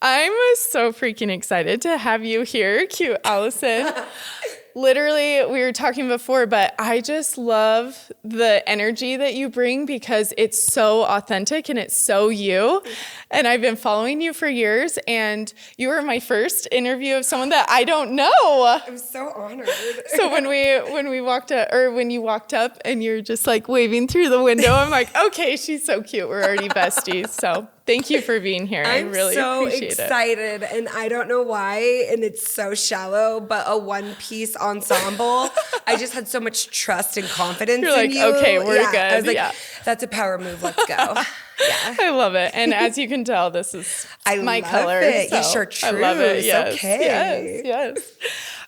I'm so freaking excited to have you here, cute Allison. Literally, we were talking before, but I just love the energy that you bring because it's so authentic and it's so you. And I've been following you for years, and you were my first interview of someone that I don't know. I'm so honored. So when we walked up, or when you walked up and you're just like waving through the window, I'm like, okay, she's so cute. We're already besties. So thank you for being here. I really appreciate it. I'm so excited, and I don't know why, and it's so shallow, but a one-piece ensemble. I just had so much trust and confidence You're like, in you. okay, we're good. I was like, that's a power move. Let's go. Yeah. I love it. And as you can tell, this is my color. It. So You sure true. I love it. Yes. Okay. Yes.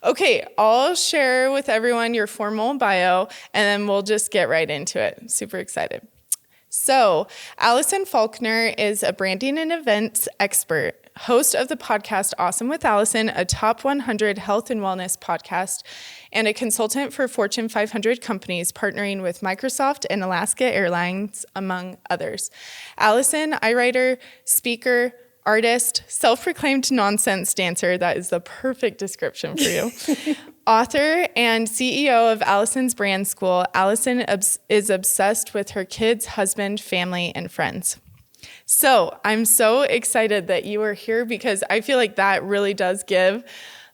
Okay. I'll share with everyone your formal bio, and then we'll just get right into it. Super excited. So, Alison Faulkner is a branding and events expert, host of the podcast Awesome with Alison, a top 100 health and wellness podcast, and a consultant for Fortune 500 companies partnering with Microsoft and Alaska Airlines, among others. Alison, iWriter, speaker, artist, self-proclaimed nonsense dancer, that is the perfect description for you, author and CEO of Allison's Brand School. Allison is obsessed with her kids, husband, family, and friends. So I'm so excited that you are here because I feel like that really does give,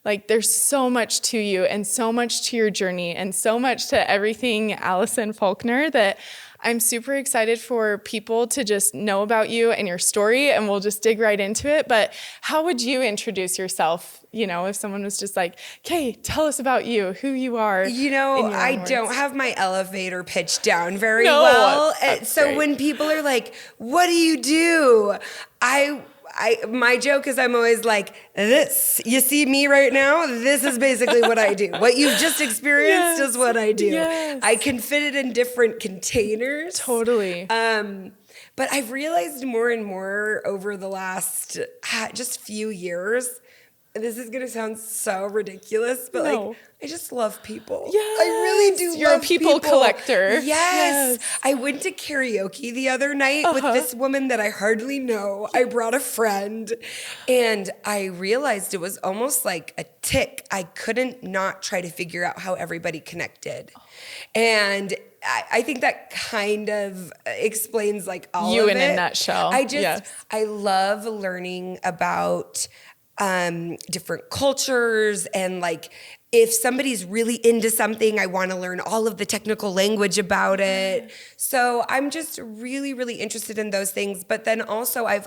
like there's so much to you and so much to your journey and so much to everything Alison Faulkner that I'm super excited for people to just know about you and your story, and we'll just dig right into it. But how would you introduce yourself, if someone was just like, okay, tell us about you, who you are? I don't have my elevator pitch down very well. So great. When people are like, what do you do? My joke is I'm always like, this, you see me right now? This is basically what I do. What you've just experienced is what I do. Yes. I can fit it in different containers. Totally. But I've realized more and more over the last just few years, this is going to sound so ridiculous, but I just love people. Yes. I really do. You're a people collector. Yes. I went to karaoke the other night with this woman that I hardly know. I brought a friend, and I realized it was almost like a tick. I couldn't not try to figure out how everybody connected. And I think that kind of explains like all you of in it. a nutshell. I love learning about different cultures, and like if somebody's really into something, I want to learn all of the technical language about it. So I'm just really, really interested in those things. But then also I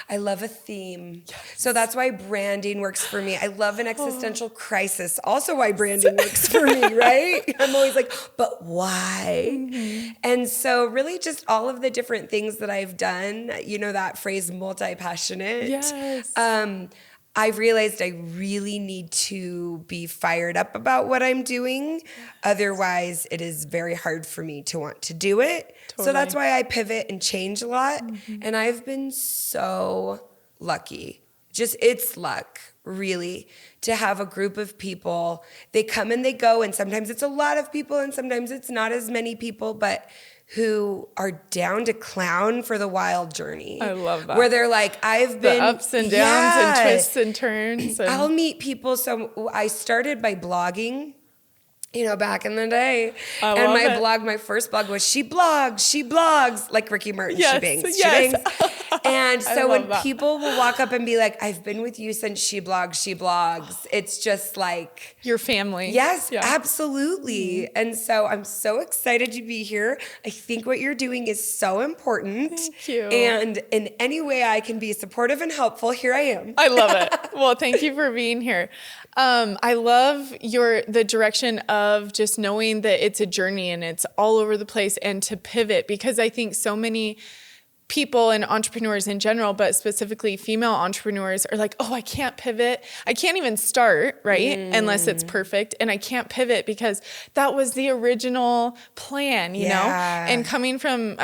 love a theme. Yes. So that's why branding works for me. I love an existential crisis. Also why branding works for me, right? I'm always like, but why? Mm-hmm. And so really just all of the different things that I've done, that phrase multi-passionate. Yes. I've realized I really need to be fired up about what I'm doing. Yes. Otherwise, it is very hard for me to want to do it. Totally. So that's why I pivot and change a lot. Mm-hmm. And I've been so lucky. It's luck, really, to have a group of people. They come and they go, and sometimes it's a lot of people, and sometimes it's not as many people, but who are down to clown for the wild journey. I love that. Where they're like, I've been... The ups and downs and twists and turns. And I'll meet people. So I started by blogging, back in the day. My first blog was She Blogs, like Ricky Martin, yes, She Bangs, yes. She Bangs. And so when people will walk up and be like, I've been with you since She Blogs, it's just like... Your family. Yes, absolutely. Mm-hmm. And so I'm so excited to be here. I think what you're doing is so important. Thank you. And in any way I can be supportive and helpful, here I am. I love it. Well, thank you for being here. I love the direction of just knowing that it's a journey and it's all over the place, and to pivot, because I think so many people and entrepreneurs in general, but specifically female entrepreneurs, are like, oh, I can't pivot. I can't even start, right? Unless it's perfect. And I can't pivot because that was the original plan, you know? And coming from,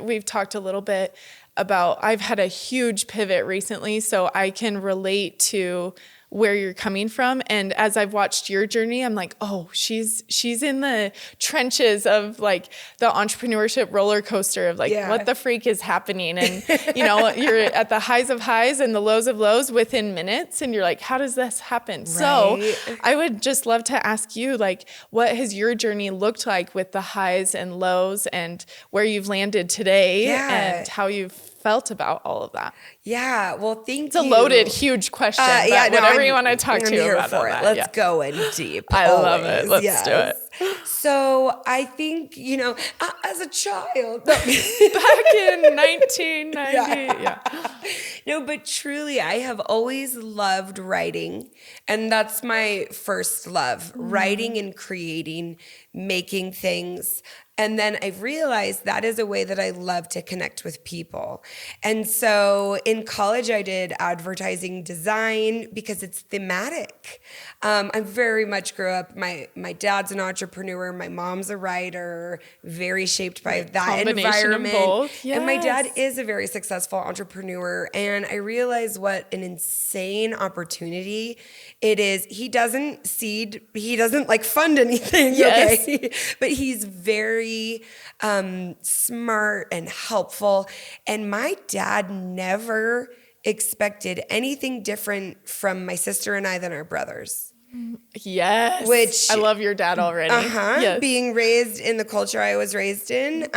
we've talked a little bit about, I've had a huge pivot recently, so I can relate to where you're coming from. And as I've watched your journey, I'm like, oh, she's in the trenches of like the entrepreneurship roller coaster of like, what the freak is happening? And, you're at the highs of highs and the lows of lows within minutes. And you're like, how does this happen? Right. So I would just love to ask you, like, what has your journey looked like with the highs and lows and where you've landed today and how you've felt about all of that? Yeah, well, thank you. It's a loaded, huge question, but whatever you want to talk to you about for it. That. Let's go in deep. I love it. Let's do it. So I think, as a child. Back in 1990. Yeah. No, but truly, I have always loved writing. And that's my first love, writing and creating, making things. And then I realized that is a way that I love to connect with people. And so in college, I did advertising design because it's thematic. I very much grew up, my dad's an entrepreneur, my mom's a writer, very shaped by that environment. Of both. Yes. And my dad is a very successful entrepreneur. And I realized what an insane opportunity it is. He doesn't like fund anything, okay? But he's very smart and helpful. And my dad never expected anything different from my sister and I than our brothers. Yes. Which I love your dad already. Yes. Being raised in the culture I was raised in,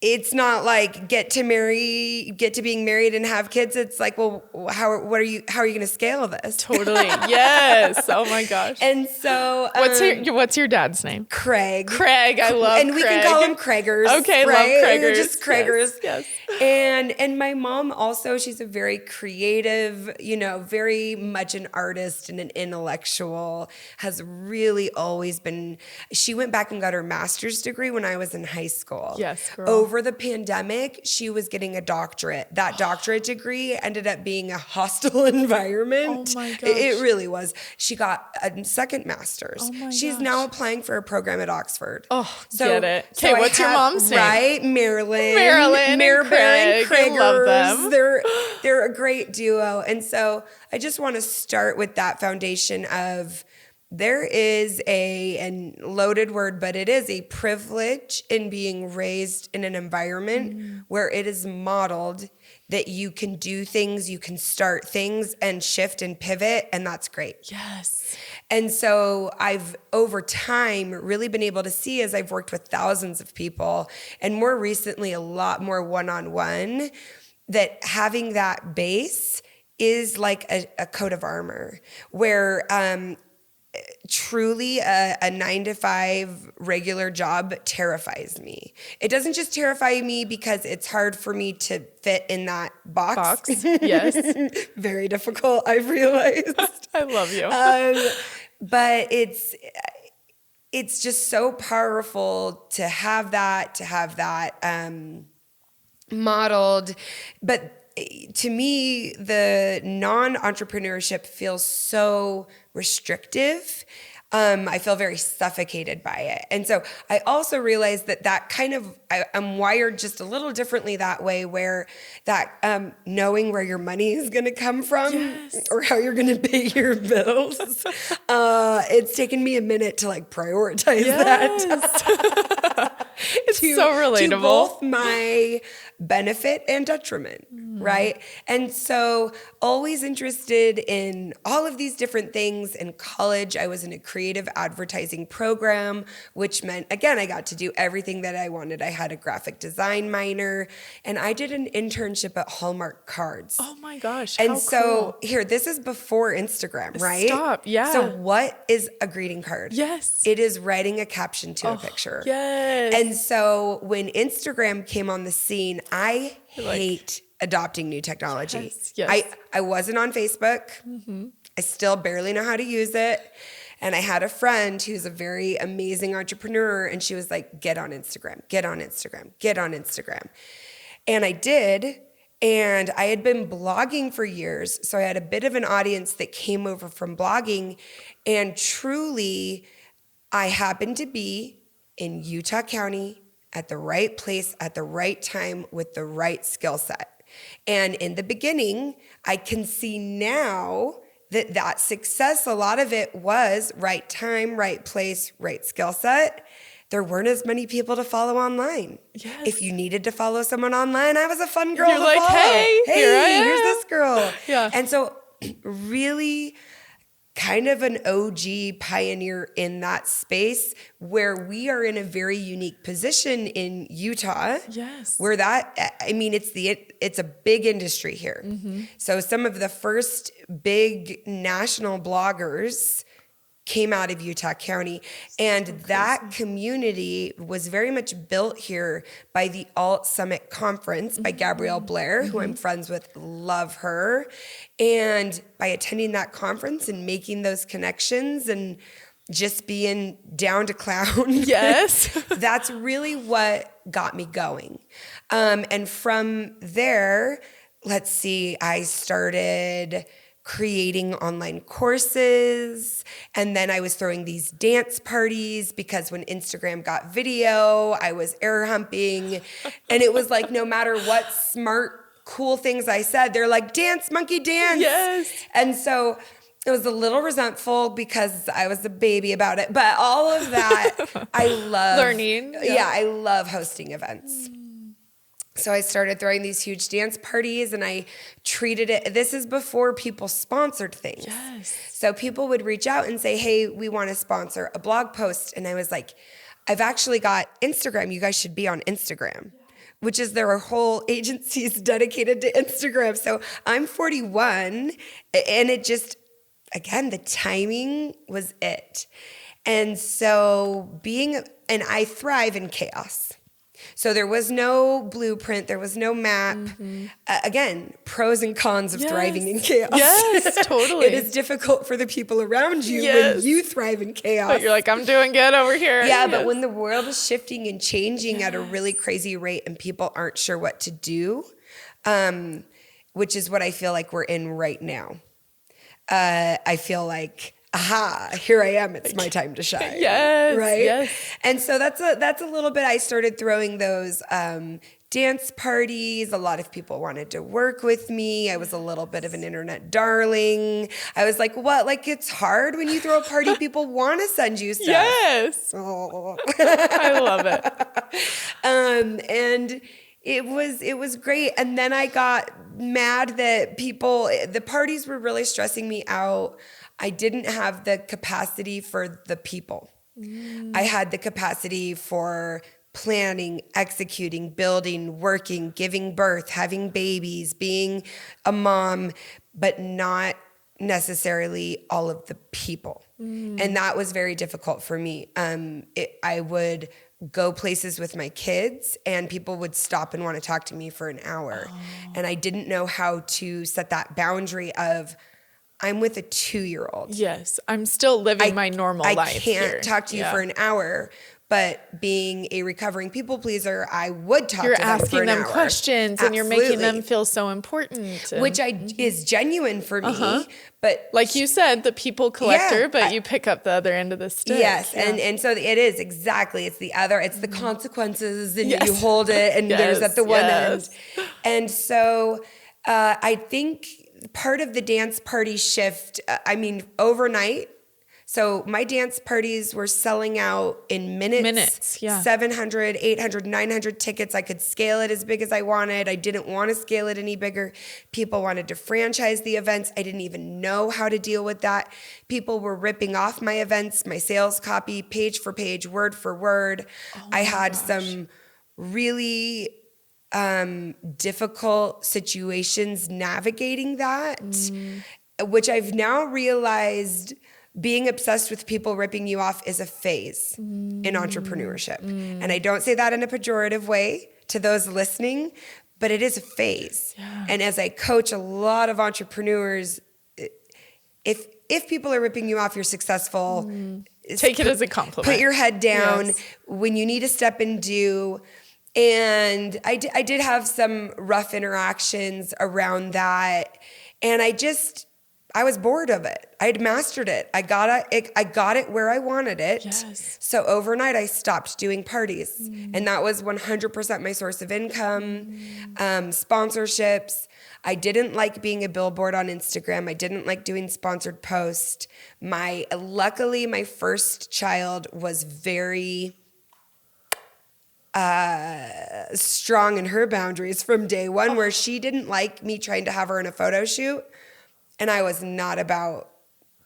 it's not like get to being married and have kids. It's like, well, how are you going to scale this? Totally. Yes. Oh my gosh. And so, what's your dad's name? Craig. I love and we Craig. can call him Craigers. Okay. Right? Love Craigers. Just Craigers. Yes. And my mom also, she's a very creative, very much an artist and an intellectual, has really always been, she went back and got her master's degree when I was in high school. Yes, girl. Over the pandemic, she was getting a doctorate. That doctorate degree ended up being a hostile environment. Oh my gosh. It really was. She got a second master's. Oh my She's gosh. now applying for a program at Oxford. Oh, get it. Okay, what's your mom's name? Right, Marilyn and Craig. Craigers. I love them. They're a great duo. And so I just want to start with that foundation of there is and loaded word, but it is a privilege in being raised in an environment where it is modeled that you can do things, you can start things and shift and pivot, and that's great. Yes. And so I've, over time, really been able to see as I've worked with thousands of people, and more recently, a lot more one-on-one, that having that base is like a coat of armor where truly a 9-to-5 regular job terrifies me. It doesn't just terrify me because it's hard for me to fit in that box. Yes. Very difficult, I've realized. I love you. But it's just so powerful to have that modeled. But to me, the non-entrepreneurship feels so restrictive. I feel very suffocated by it. And so I also realized that kind of, I'm wired just a little differently that way, where that knowing where your money is going to come from or how you're going to pay your bills, it's taken me a minute to like prioritize that. It's so relatable. To both my benefit and detriment, right? And so always interested in all of these different things. In college, I was in a creative advertising program, which meant, again, I got to do everything that I wanted. I had a graphic design minor, and I did an internship at Hallmark Cards. Oh my gosh. And so here, this is before Instagram, right? Stop, yeah. So what is a greeting card? Yes. It is writing a caption to a picture. Yes. And so when Instagram came on the scene, I hate adopting new technology. Yes. I wasn't on Facebook. I still barely know how to use it. And I had a friend who's a very amazing entrepreneur, and she was like, get on Instagram, get on Instagram, get on Instagram. And I did. And I had been blogging for years, so I had a bit of an audience that came over from blogging. And truly, I happened to be in Utah County at the right place at the right time with the right skill set. And in the beginning, I can see now that success, a lot of it was right time, right place, right skill set. There weren't as many people to follow online. Yes. If you needed to follow someone online, I was a fun girl You're to like, follow. hey, here I am. Here's this girl. Yeah. And so really kind of an OG pioneer in that space where we are in a very unique position in Utah. Yes. Where it's a big industry here. Mm-hmm. So some of the first big national bloggers came out of Utah County. And that community was very much built here by the Alt Summit Conference by Gabrielle Blair, who I'm friends with, love her. And by attending that conference and making those connections and just being down to clown. Yes. That's really what got me going. And from there, let's see, I started creating online courses. And then I was throwing these dance parties because when Instagram got video, I was air humping. And it was like, no matter what smart, cool things I said, they're like, dance, monkey, dance. Yes. And so it was a little resentful because I was a baby about it. But all of that, I love. Learning. Yeah, I love hosting events. So I started throwing these huge dance parties and I treated it, this is before people sponsored things. Yes. So people would reach out and say, hey, we want to sponsor a blog post. And I was like, I've actually got Instagram. You guys should be on Instagram, which is their whole agency is dedicated to Instagram. So I'm 41 and it just, again, the timing was it. And so and I thrive in chaos. So there was no blueprint, there was no map. Again, pros and cons of thriving in chaos. Yes, totally. It is difficult for the people around you when you thrive in chaos. But you're like, I'm doing good over here. Yeah, but when the world is shifting and changing at a really crazy rate and people aren't sure what to do, which is what I feel like we're in right now. I feel like, aha, here I am. It's my time to shine. Yes. Right? Yes. And so that's a little bit, I started throwing those dance parties. A lot of people wanted to work with me. I was a little bit of an internet darling. I was like, what? Like, it's hard when you throw a party, people want to send you stuff. Yes. Oh. I love it. And it was great. And then I got mad that the parties were really stressing me out. I didn't have the capacity for the people. I had the capacity for planning, executing, building, working, giving birth, having babies, being a mom, but not necessarily all of the people. And that was very difficult for me. I would go places with my kids and people would stop and want to talk to me for an hour. And I didn't know how to set that boundary of, I'm with a 2-year-old. Yes. I'm still living my normal life. I can't here. talk to you for an hour, but being a recovering people pleaser, I would talk to them for an hour. You're asking them questions and you're making them feel so important. Which is genuine for me. But like you said, the people collector, but you pick up the other end of the stick. Yes. Yeah. And so it is exactly, it's the consequences and you hold it and there's at the one end. And so I think part of the dance party shift, overnight. So my dance parties were selling out in minutes. 700, 800, 900 tickets. I could scale it as big as I wanted. I didn't want to scale it any bigger. People wanted to franchise the events. I didn't even know how to deal with that. People were ripping off my events, my sales copy, page for page, word for word. I had some really difficult situations navigating that, which I've now realized being obsessed with people ripping you off is a phase in entrepreneurship. And I don't say that in a pejorative way to those listening, but it is a phase. Yeah. And as I coach a lot of entrepreneurs, if people are ripping you off, you're successful. Take it as a compliment. Put your head down when you need to step and do. And I did have some rough interactions around that. And I was bored of it. I had mastered it. I got it where I wanted it. Yes. So overnight I stopped doing parties. And that was 100% my source of income, sponsorships. I didn't like being a billboard on Instagram. I didn't like doing sponsored posts. Luckily, my first child was very strong in her boundaries from day one, where she didn't like me trying to have her in a photo shoot, and I was not about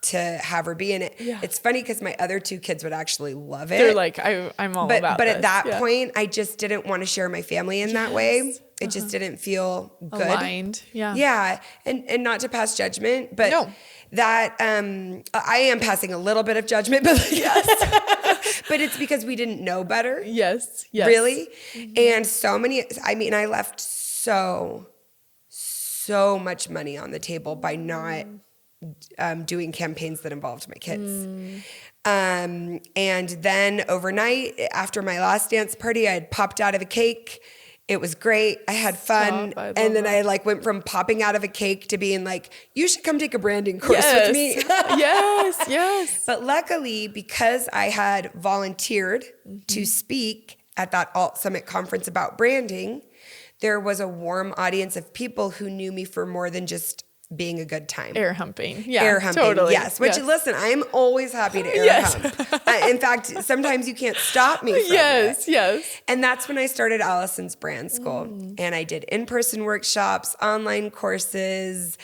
to have her be in it. Yeah. It's funny because my other two kids would actually love it. They're like, I'm all about But this. at that point, I just didn't want to share my family in that way. It just didn't feel good. Aligned. Yeah. Yeah. And not to pass judgment, but that I am passing a little bit of judgment, but but it's because we didn't know better. Yes. Really. And I left so much money on the table by not doing campaigns that involved my kids. And then overnight, after my last dance party, I had popped out of a cake. It was great. I had fun. And then I went from popping out of a cake to being like, you should come take a branding course with me. Yes. But luckily, because I had volunteered to speak at that Alt Summit conference about branding, there was a warm audience of people who knew me for more than just being a good time. Air humping. Yeah, air humping. Totally. Yes. Which, listen, I'm always happy to air hump. In fact, sometimes you can't stop me from it. Yes. And that's when I started Alison's Brand School. And I did in-person workshops, online courses,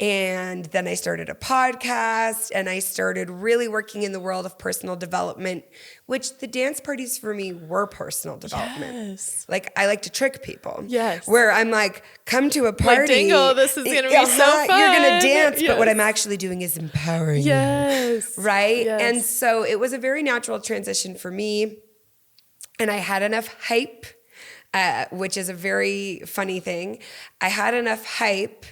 and then I started a podcast, and I started really working in the world of personal development, which the dance parties for me were personal development. Yes. I like to trick people. Yes. Where I'm like, come to a party. Like, Dingle, this is going to be so fun. You're going to dance, but what I'm actually doing is empowering you. Right? Yes. And so it was a very natural transition for me. And I had enough hype, which is a very funny thing. I had enough hype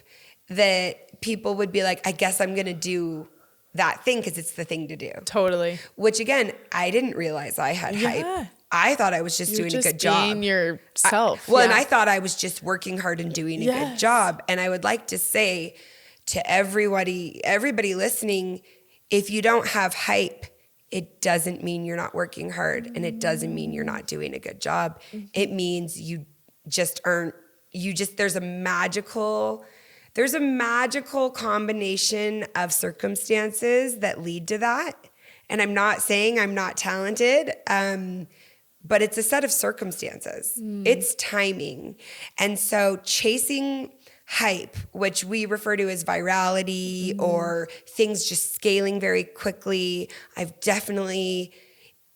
that people would be like, I guess I'm going to do that thing because it's the thing to do. Totally. Which again, I didn't realize I had hype. I thought I was just doing a good job. Being yourself. And I thought I was just working hard and doing a good job. And I would like to say to everybody listening, if you don't have hype, it doesn't mean you're not working hard, and it doesn't mean you're not doing a good job. It means you just aren't. There's a magical combination of circumstances that lead to that. And I'm not saying I'm not talented, but it's a set of circumstances. It's timing. And so chasing hype, which we refer to as virality or things just scaling very quickly,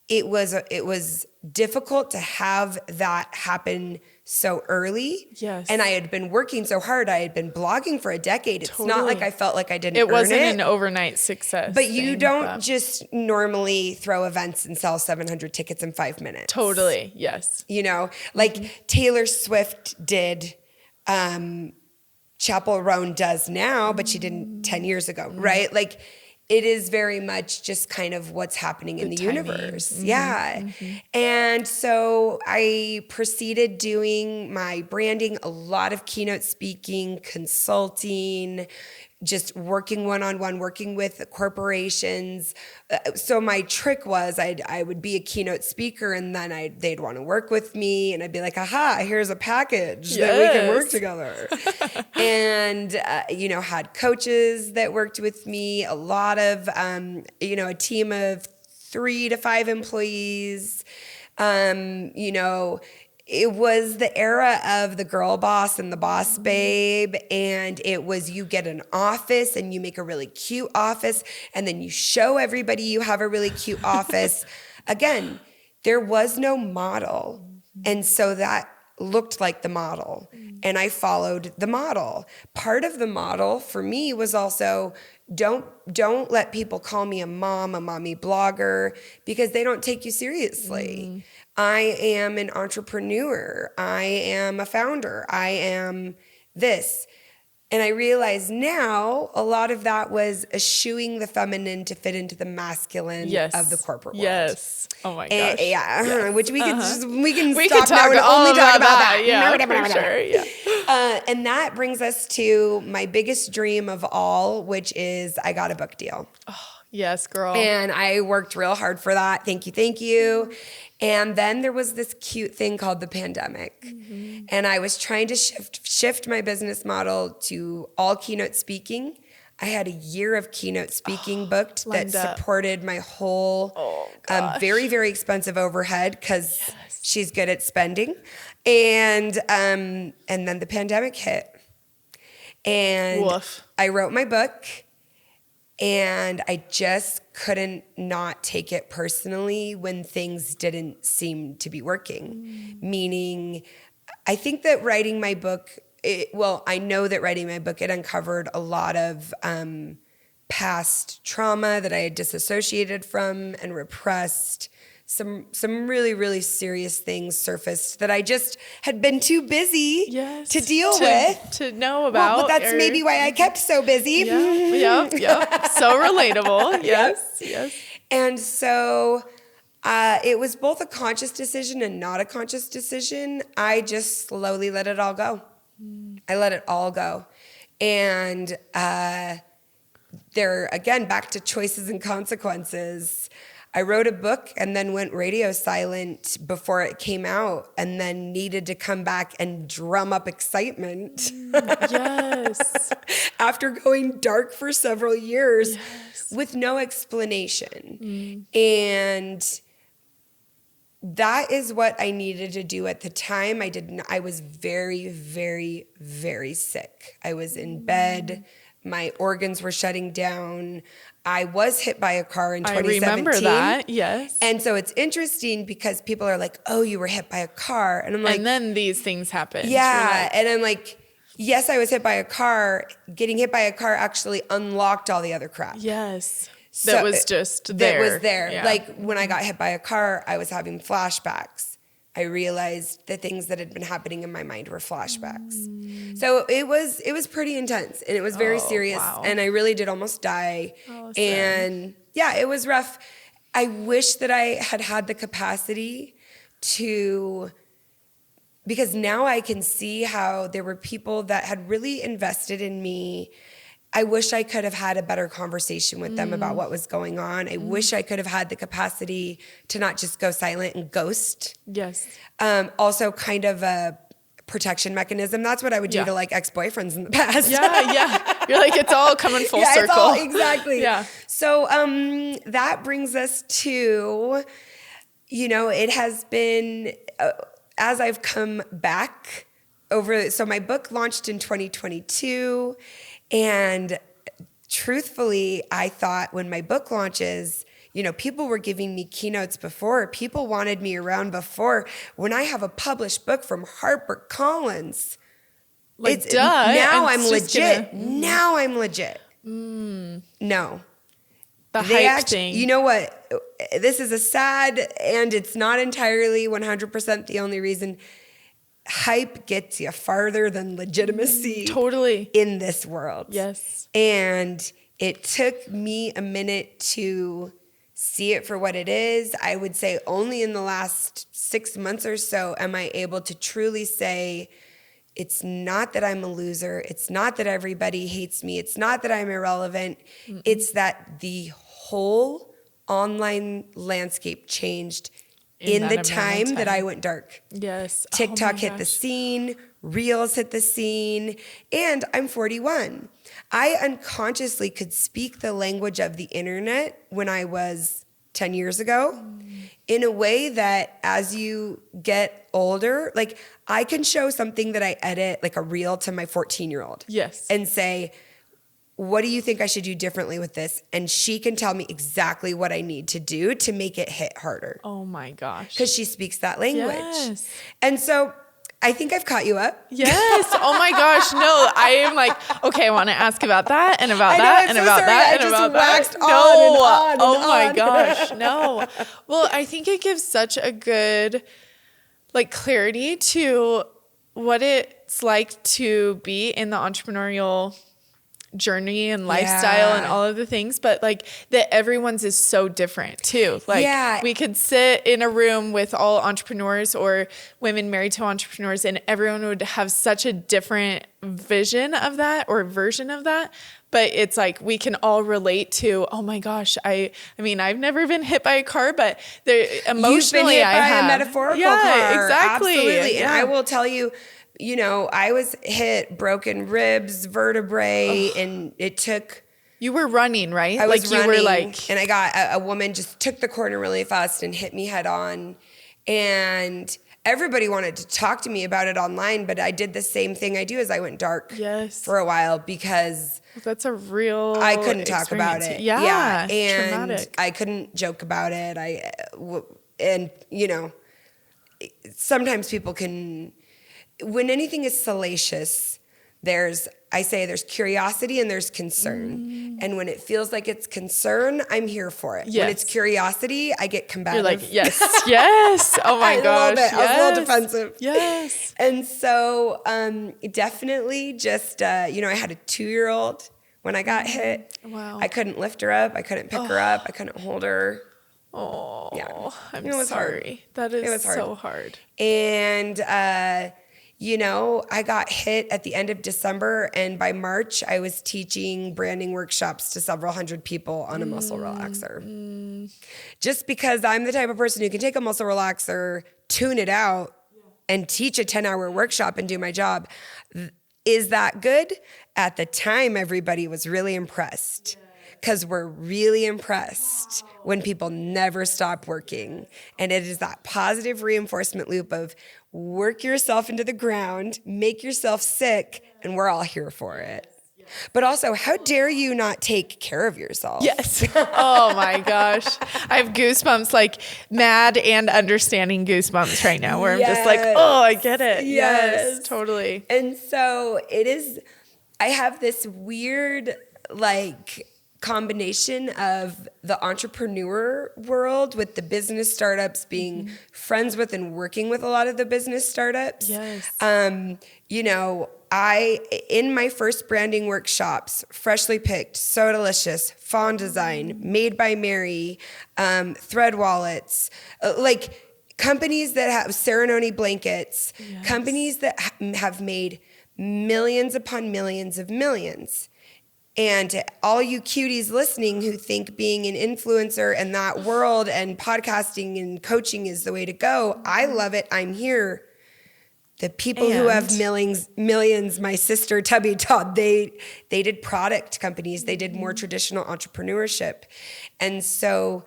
it was difficult to have that happen so early. Yes. And I had been working so hard. I had been blogging for a decade. It's not like I felt like I didn't earn it. It wasn't an overnight success. But you don't just normally throw events and sell 700 tickets in 5 minutes. Totally. Yes. Taylor Swift did, Chapel Roan does now, but she didn't 10 years ago, right? It is very much just kind of what's happening in the universe. And so I proceeded doing my branding, a lot of keynote speaking, consulting, just working one-on-one, working with corporations. So my trick was I would be a keynote speaker, and then they'd want to work with me, and I'd be like, aha, here's a package that we can work together. And, had coaches that worked with me, a lot of, a team of 3 to 5 employees, it was the era of the girl boss and the boss babe, and it was you get an office and you make a really cute office, and then you show everybody you have a really cute office. Again, there was no model, and so that looked like the model, and I followed the model. Part of the model for me was also don't let people call me a mommy blogger, because they don't take you seriously. I am an entrepreneur. I am a founder. I am this. And I realize now a lot of that was eschewing the feminine to fit into the masculine of the corporate world. Yes. Oh my gosh. Which we can we stop could now talk and only talk about that. Yeah, for sure. Yeah. And that brings us to my biggest dream of all, which is I got a book deal. Oh, Yes, girl. And I worked real hard for that. Thank you, thank you. And then there was this cute thing called the pandemic. And I was trying to shift my business model to all keynote speaking. I had a year of keynote speaking booked that supported my whole very, very expensive overhead because she's good at spending. And then the pandemic hit. And Woof. I wrote my book. And I just couldn't not take it personally when things didn't seem to be working. Meaning, I think that writing my book, I know that writing my book, it uncovered a lot of past trauma that I had disassociated from and repressed. Some really, really serious things surfaced that I just had been too busy to deal with. To know about. Well, that's maybe why I kept so busy. Yeah. So relatable. Yes. And so it was both a conscious decision and not a conscious decision. I just slowly let it all go. I let it all go. And there, again, back to choices and consequences. I wrote a book and then went radio silent before it came out and then needed to come back and drum up excitement. Yes. After going dark for several years with no explanation. And that is what I needed to do at the time. I was very, very, very sick. I was in bed. My organs were shutting down. I was hit by a car in 2017. I remember that, yes. And so it's interesting because people are like, oh, you were hit by a car. And I'm like... And then these things happen. Yeah. And I'm like, yes, I was hit by a car. Getting hit by a car actually unlocked all the other crap. Yes. So that was just there. That was there. Yeah. Like when I got hit by a car, I was having flashbacks. I realized the things that had been happening in my mind were flashbacks. So it was pretty intense and it was very serious. Wow. And I really did almost die. And yeah, it was rough. I wish that I had the capacity to, because now I can see how there were people that had really invested in me. I wish I could have had a better conversation with them about what was going on. I wish I could have had the capacity to not just go silent and ghost. Yes. Also kind of a protection mechanism. That's what I would do to like ex-boyfriends in the past. Yeah. You're like, it's all coming full circle. Exactly. Yeah. So that brings us to, it has been, as I've come back so my book launched in 2022. And truthfully, I thought when my book launches, people were giving me keynotes before. People wanted me around before. When I have a published book from HarperCollins, now I'm legit. Now I'm legit. No. The hype thing. You know what? This is a sad, and it's not entirely 100% the only reason. Hype gets you farther than legitimacy. Totally. In this world. Yes. And it took me a minute to see it for what it is. I would say only in the last 6 months or so am I able to truly say, it's not that I'm a loser. It's not that everybody hates me. It's not that I'm irrelevant. It's that the whole online landscape changed in the time that I went dark. Yes. TikTok hit the scene, Reels hit the scene, and I'm 41. I unconsciously could speak the language of the internet when I was 10 years ago in a way that as you get older, like I can show something that I edit, like a reel to my 14-year-old. Yes. And say, what do you think I should do differently with this? And she can tell me exactly what I need to do to make it hit harder. Oh my gosh. Because she speaks that language. Yes. And so I think I've caught you up. Yes. Oh my gosh. No, I am like, okay, I want to ask about that and about that and about that and about that. No. Oh my gosh. No. Well, I think it gives such a good clarity to what it's like to be in the entrepreneurial journey and lifestyle and all of the things, but like that everyone's is so different too. Like we could sit in a room with all entrepreneurs or women married to entrepreneurs, and everyone would have such a different vision of that or version of that. But it's like we can all relate to, oh my gosh, I mean, I've never been hit by a car, but emotionally You've been hit by a metaphorical car. Exactly. Absolutely. Yeah. And I will tell you, you know, I was hit, broken ribs, vertebrae, and it took... You were running, right? I was running, you were like... and I got a woman just took the corner really fast and hit me head on. And everybody wanted to talk to me about it online, but I did the same thing I do as I went dark for a while because... That's a real... I couldn't talk about it. Yeah. And traumatic. I couldn't joke about it. And, you know, sometimes people can... When anything is salacious, there's curiosity and there's concern. And when it feels like it's concern, I'm here for it. When it's curiosity, I get combative. You're like, yes. Oh my gosh. Yes. I was a little defensive. Yes. And so definitely just, you know, I had a 2-year-old when I got hit. Wow. I couldn't lift her up. I couldn't pick her up. I couldn't hold her. Oh, yeah. I'm it was sorry. Hard. That is it was hard. So hard. And, you know, I got hit at the end of December, and by March, I was teaching branding workshops to several hundred people on a muscle relaxer. Just because I'm the type of person who can take a muscle relaxer, tune it out, and teach a 10-hour workshop and do my job. Is that good? At the time, everybody was really impressed. Because we're really impressed when people never stop working. And it is that positive reinforcement loop of work yourself into the ground, make yourself sick, and we're all here for it. But also, how dare you not take care of yourself? Yes. Oh my gosh. I have goosebumps, like mad and understanding goosebumps right now, where I'm just like, oh, I get it. Yes, totally. And so it is, I have this weird, like, combination of the entrepreneur world with the business startups, being friends with and working with a lot of the business startups. Yes. You know, in my first branding workshops, Freshly Picked, So Delicious, Fawn Design, Made by Mary, Thread Wallets, like companies that have ceremony blankets, companies that have made millions upon millions of millions. And all you cuties listening who think being an influencer in that world and podcasting and coaching is the way to go, I love it. I'm here. The people who have millions, my sister Tubby Todd, they did product companies. They did more traditional entrepreneurship. And so,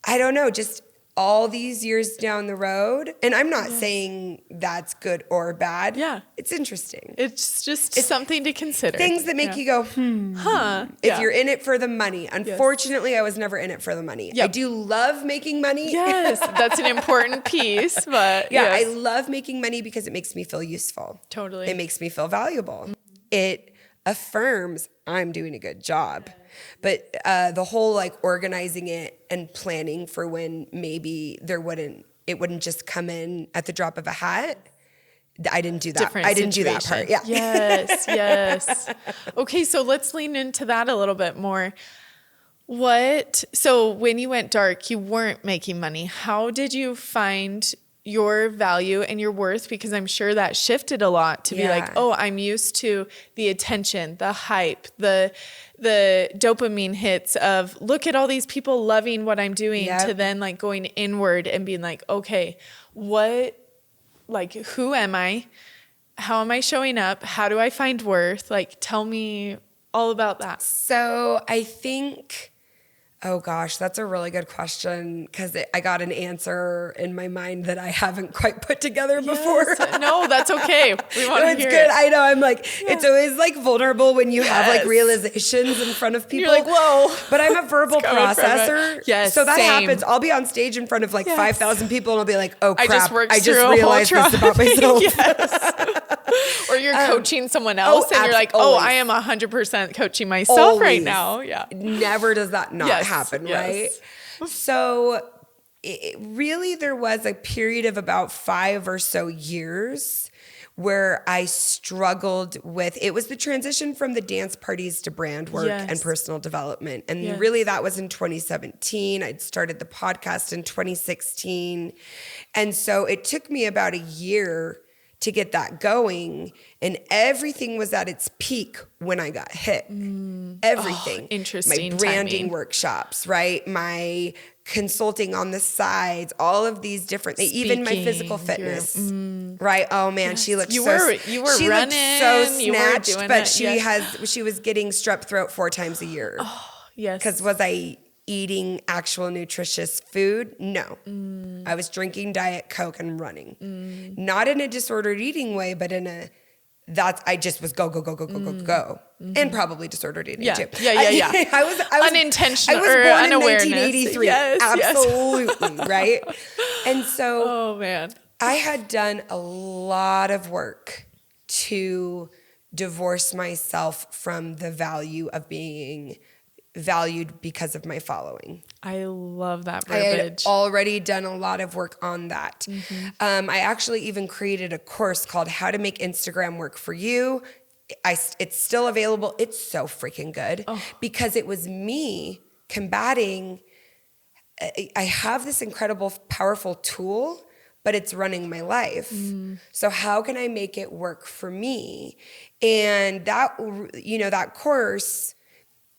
I don't know, just all these years down the road, and I'm not saying that's good or bad. Yeah. It's interesting. It's just something to consider. Things that make you go, if you're in it for the money. Unfortunately, I was never in it for the money. I do love making money. Yes, that's an important piece, but I love making money because it makes me feel useful. Totally. It makes me feel valuable. It affirms I'm doing a good job. But the whole like organizing it and planning for when maybe it wouldn't just come in at the drop of a hat. I didn't do that. I didn't do that part. Yeah. Yes. Okay, so let's lean into that a little bit more. So when you went dark, you weren't making money. How did you find your value and your worth? Because I'm sure that shifted a lot to be like, oh, I'm used to the attention, the hype, the dopamine hits of look at all these people loving what I'm doing, to then like going inward and being like, okay, who am I? How am I showing up? How do I find worth? Like, tell me all about that. So I think... Oh gosh, that's a really good question because I got an answer in my mind that I haven't quite put together before. No, that's okay. We want to hear good. it. I know. I'm like, it's always like vulnerable when you have like realizations in front of people. You're like, whoa. But I'm a verbal processor. Yes, so that same. happens. I'll be on stage in front of like 5,000 people and I'll be like, oh crap, I just realized this about myself. Or you're coaching someone else and you're like, oh, I am 100% coaching myself right now. Yeah. Never does that not happen, right? So really there was a period of about 5 or so years where I struggled with, it was the transition from the dance parties to brand work and personal development. And really that was in 2017. I'd started the podcast in 2016. And so it took me about a year to get that going, and everything was at its peak when I got hit. Everything. Oh, interesting. My branding timing. workshops, right? My consulting on the sides, all of these different things, even my physical fitness, right? Oh man, she looked you so, were she running, looked so snatched, you were doing but it, she was getting strep throat 4 times a year. Oh, yes. Because was I eating actual nutritious food? No. I was drinking Diet Coke and running. Not in a disordered eating way, but in a, I just was go. And probably disordered eating too. Yeah. I was unintentional. I was born in unawareness. 1983. Yes, Absolutely, right? And so oh man. I had done a lot of work to divorce myself from the value of being valued because of my following. I love that I had verbiage. already done a lot of work on that. I actually even created a course called How to Make Instagram Work for You. It's still available. It's so freaking good because it was me combating. I have this incredible, powerful tool, but it's running my life. So how can I make it work for me? And that, that course,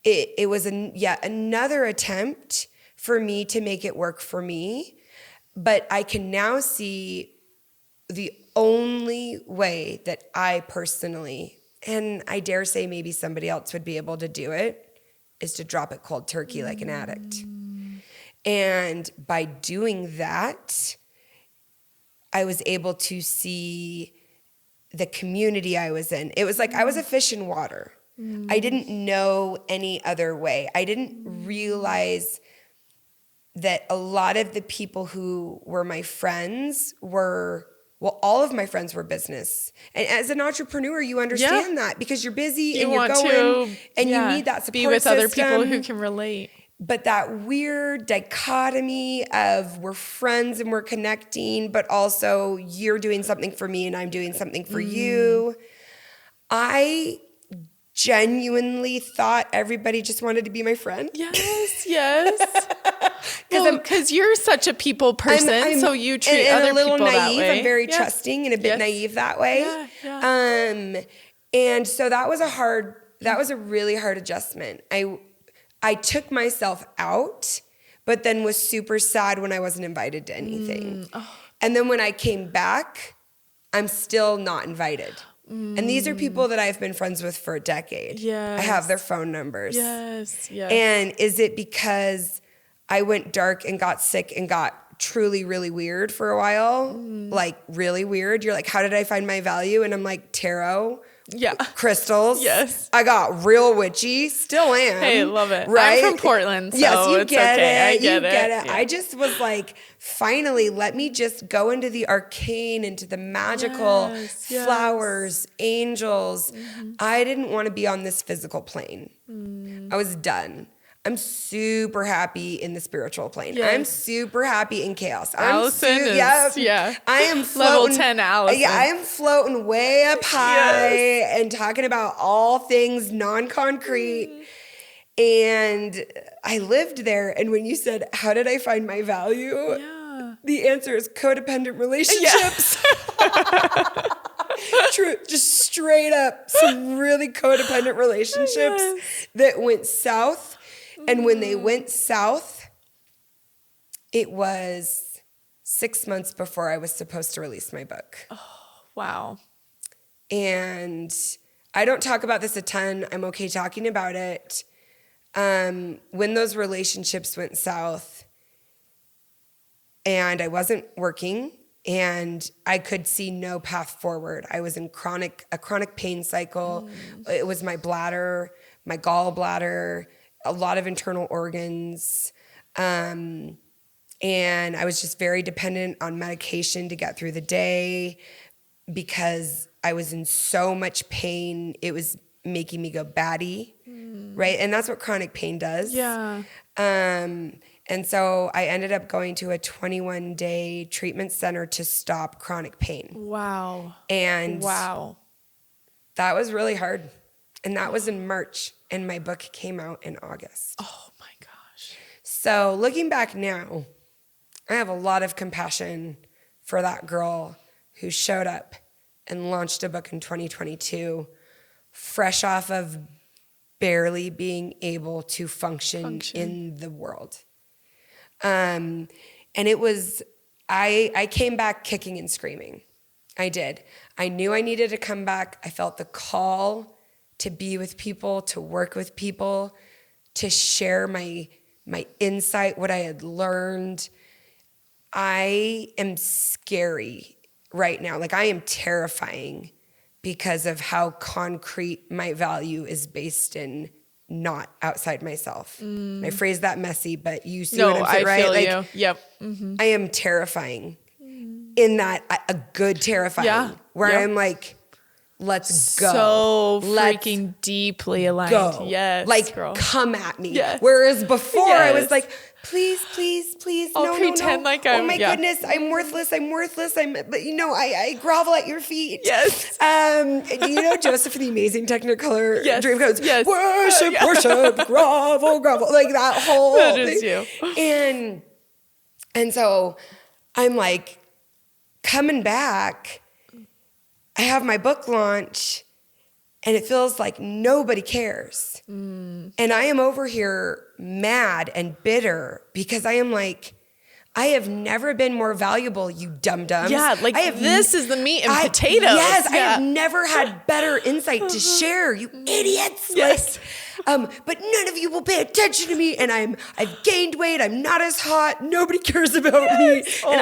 it was yet another attempt for me to make it work for me. But I can now see the only way that I personally, and I dare say maybe somebody else would be able to do it, is to drop it cold turkey like an addict. And by doing that, I was able to see the community I was in. It was like I was a fish in water. I didn't know any other way. I didn't realize that a lot of the people who were my friends were, well, all of my friends were business. And as an entrepreneur, you understand that because you're busy and you're going and you need that support be with system. Other people who can relate. But that weird dichotomy of we're friends and we're connecting, but also you're doing something for me and I'm doing something for you. I genuinely thought everybody just wanted to be my friend. Yes. Because you're such a people person, so you treat other people that way. I'm very trusting and a bit naive that way. And so that was a really hard adjustment. I took myself out, but then was super sad when I wasn't invited to anything. And then when I came back, I'm still not invited. And these are people that I've been friends with for a decade. I have their phone numbers. And is it because I went dark and got sick and got truly really weird for a while? Like really weird. You're like, how did I find my value? And I'm like, tarot. Crystals. I got real witchy. Still am. Hey, love it. Right? I'm from Portland, so yes, you it's get okay. it. I get it. Yeah. I just was like, finally, let me just go into the arcane, into the magical flowers, angels. I didn't want to be on this physical plane. I was done. I'm super happy in the spiritual plane. I'm super happy in chaos. Allison is, I am floating. Level 10 Allison. Yeah, I am floating way up high and talking about all things non-concrete. And I lived there. And when you said, how did I find my value? The answer is codependent relationships. True, just straight up, some really codependent relationships that went south. And when they went south, it was 6 months before I was supposed to release my book. Wow. And I don't talk about this a ton. I'm okay talking about it. When those relationships went south and I wasn't working and I could see no path forward. I was in a chronic pain cycle. It was my bladder, my gallbladder, a lot of internal organs. And I was just very dependent on medication to get through the day because I was in so much pain. It was making me go batty, right? And that's what chronic pain does. And so I ended up going to a 21-day treatment center to stop chronic pain. Wow. And wow. that was really hard. And that was in March. And my book came out in August. Oh my gosh. So looking back now, I have a lot of compassion for that girl who showed up and launched a book in 2022, fresh off of barely being able to function. In the world. And it was, I came back kicking and screaming. I did. I knew I needed to come back. I felt the call to be with people, to work with people, to share my insight, what I had learned. I am scary right now. Like, I am terrifying because of how concrete my value is based in, not outside myself. I phrase that messy, but you see what I'm saying, right? I feel like, you. Yep. Mm-hmm. I am terrifying in that, a good terrifying, where I'm like, let's go. So let's freaking deeply aligned. go. Yes, like, girl. come at me. Yes. Whereas before I was Yes. like, please, please, please, I'll pretend no. like oh I'm- my yeah. goodness, I'm worthless. But I grovel at your feet. Yes. Do you know Joseph and the Amazing Technicolor Yes. Dreamcoats? Yes. Worship, Yeah. worship, grovel, like that whole That is thing. you. And so I'm like, coming back, I have my book launch, and it feels like nobody cares. And I am over here mad and bitter because I am like, I have never been more valuable, you dum-dums. Yeah, like, this is the meat and potatoes. Yes, I Yeah. have never had better insight to share, you idiots. Yes. But none of you will pay attention to me, and I've gained weight, I'm not as hot, nobody cares about me. And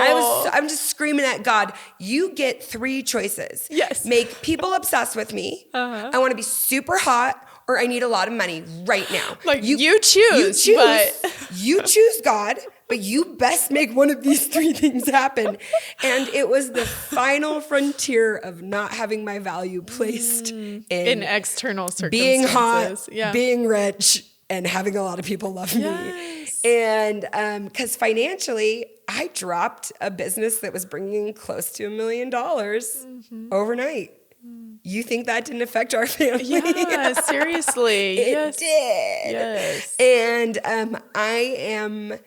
I'm just screaming at God, you get 3 choices. Yes. Make people obsessed with me. I want to be super hot, or I need a lot of money right now. Like, you choose. You choose, God, but you best make one of these 3 things happen. And it was the final frontier of not having my value placed in external circumstances. being hot, Yeah. being rich, and having a lot of people love me. Yes. And because financially, I dropped a business that was bringing close to $1 million overnight. You think that didn't affect our family? Yeah, seriously. It did. Yes. And I am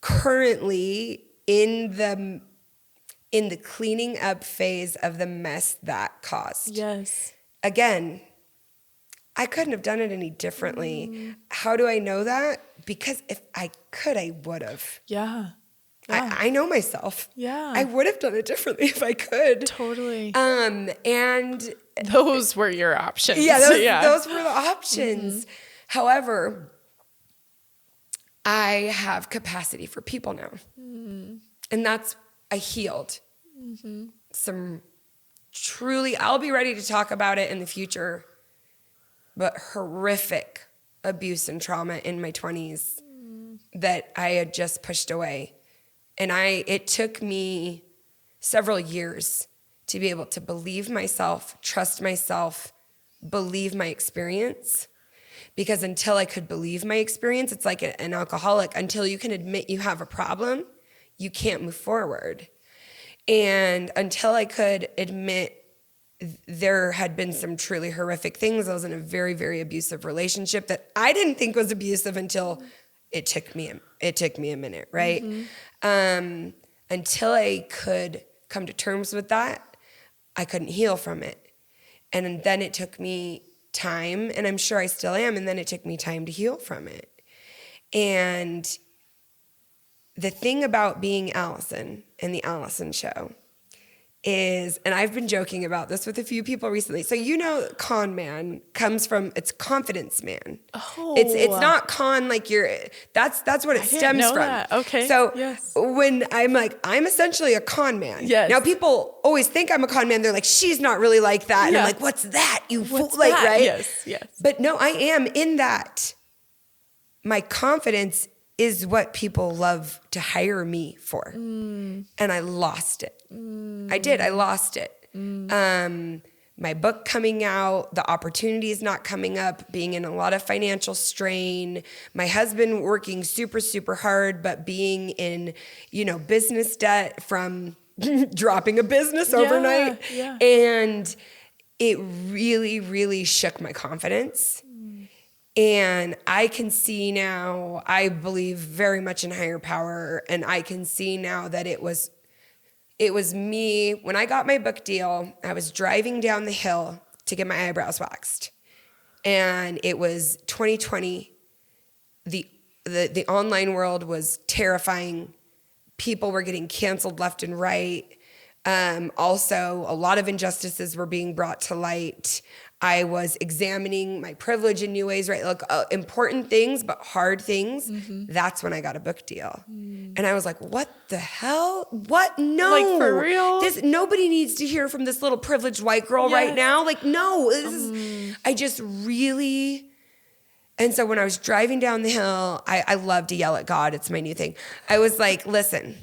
currently in the cleaning up phase of the mess that caused. Yes. Again, I couldn't have done it any differently. How do I know that? Because if I could, I would have. Yeah. I know myself. Yeah. I would have done it differently if I could. Totally. And Those were your options. yeah, those were the options. However, I have capacity for people now. And I healed some truly, I'll be ready to talk about it in the future, but horrific abuse and trauma in my 20s that I had just pushed away. And it took me several years to be able to believe myself, trust myself, believe my experience. Because until I could believe my experience, it's like an alcoholic. Until you can admit you have a problem, you can't move forward. And until I could admit there had been some truly horrific things, I was in a very, very abusive relationship that I didn't think was abusive until it took me a minute, right? Until I could come to terms with that, I couldn't heal from it. And then it took me time, and I'm sure I still am, and then it took me time to heal from it. And the thing about being Alison and the Alison Show is, and I've been joking about this with a few people recently. So con man comes from, it's confidence man. Oh. It's not con like that's what it stems from. That. Okay. So yes. when I'm like, I'm essentially a con man. Yes. Now people always think I'm a con man. They're like, she's not really like that. And I'm like, what's that? You fool, like, that? right? Yes, yes. But no, I am in that. My confidence is what people love to hire me for. And I lost it. I did. I lost it. my book coming out, the opportunities not coming up, being in a lot of financial strain, my husband working super, super hard, but being in, business debt from dropping a business overnight. Yeah. And it really, really shook my confidence. And I can see now, I believe very much in higher power, and I can see now that it was me. When I got my book deal, I was driving down the hill to get my eyebrows waxed. And it was 2020. The online world was terrifying. People were getting canceled left and right. Also, a lot of injustices were being brought to light. I was examining my privilege in new ways, right? Like important things, but hard things. That's when I got a book deal. And I was like, what the hell? What? No. Like, for real? Nobody needs to hear from this little privileged white girl right now. Like, no. I just really... And so when I was driving down the hill, I love to yell at God. It's my new thing. I was like, listen,